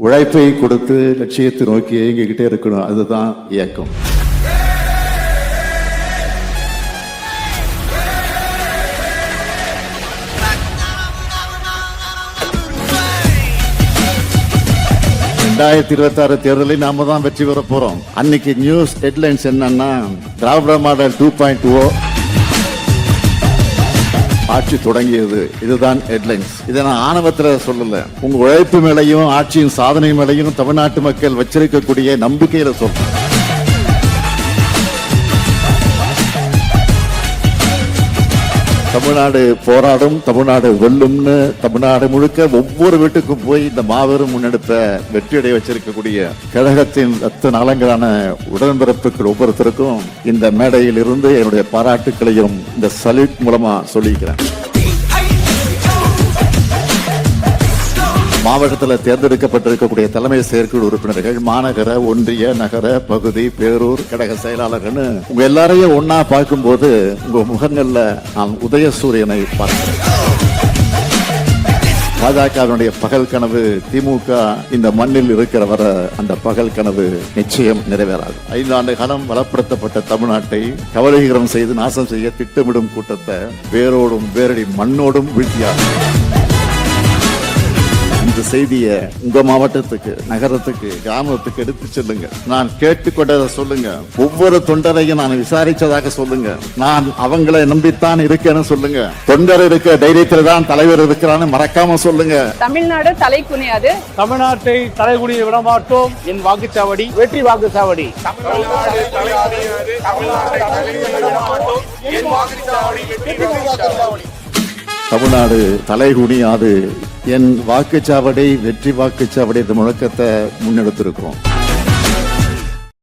உழைப்பை கொடுத்து லட்சியத்தை நோக்கி இயங்கிக்கிட்டே இருக்கணும். அதுதான் இயக்கம். (2026) தேர்தலில் நாம தான் வெற்றி பெற போறோம். அன்னைக்கு நியூஸ் ஹெட்லைன்ஸ் என்னன்னா, திராவிட மாடல் 2.0 ஆட்சி தொடங்கியது. இதுதான் ஹெட்லைன்ஸ். இதை நான் ஆணவத்துல சொல்லல, உங்க உழைப்பு மேலையும் ஆட்சியின் சாதனை மேலையும் தமிழ்நாட்டு மக்கள் வச்சிருக்கக்கூடிய நம்பிக்கையில சொல்றேன். தமிழ்நாடு போராடும், தமிழ்நாடு வெல்லும்னு தமிழ்நாடு முழுக்க ஒவ்வொரு வீட்டுக்கும் போய் இந்த மாபெரும் முன்னெடுப்ப வெற்றியடைய வச்சிருக்கக்கூடிய கழகத்தின் ரத்த நாளங்களான உடன்பிறப்புகள் ஒவ்வொருத்தருக்கும் இந்த மேடையில் இருந்து என்னுடைய பாராட்டுக்களையும் இந்த சல்யூட் மூலமா சொல்லிக்கிறேன். மாவட்டத்தில் தேர்ந்தெடுக்கப்பட்டிருக்கக்கூடிய தலைமை செயற்குழு உறுப்பினர்கள், மாநகர, ஒன்றிய, நகர, பகுதி, பேரூர் கழக செயலாளர்கள் உங்க எல்லாரையும் ஒன்னா பார்க்கும்போது உங்க முகங்கள்ல நான் உதயசூரியனை பார்க்கிறேன். பாஜகவினுடைய பகல் கனவு திமுக இந்த மண்ணில் இருக்கிற வர அந்த பகல் கனவு நிச்சயம் நிறைவேறாது. 5 ஆண்டு காலம் வளப்படுத்தப்பட்ட தமிழ்நாட்டை கவலைகரம் செய்து நாசம் செய்ய திட்டமிடும் கூட்டத்தை வேரோடும் வேரடி மண்ணோடும் வீழ்த்தியார். இந்த செய்தியை உங்க மாவட்டத்துக்கு, நகரத்துக்கு, கிராமத்துக்கு எடுத்து செல்லுங்க. நான் கேட்டுக்கொண்டதை சொல்லுங்க. ஒவ்வொரு தொண்டரையும் நான் விசாரிச்சதாக சொல்லுங்க. நான் அவங்களை நம்பித்தான் இருக்கேன்னு சொல்லுங்க. தொண்டர் இருக்க தைரியத்தில் தான் தலைவர் இருக்கிறான்னு மறக்காம சொல்லுங்க. தமிழ்நாடு தலை குனியாது. தமிழ்நாட்டை தலைகுனிய விட மாட்டோம். என் வாக்குச்சாவடி வெற்றி வாக்குச்சாவடி. தமிழ்நாடு தலைகுனியாது. என் வாக்குச்சாவடி வெற்றி வாக்குச்சாவடி என்ற முழக்கத்தை முன்னெடுத்திருக்கிறோம்.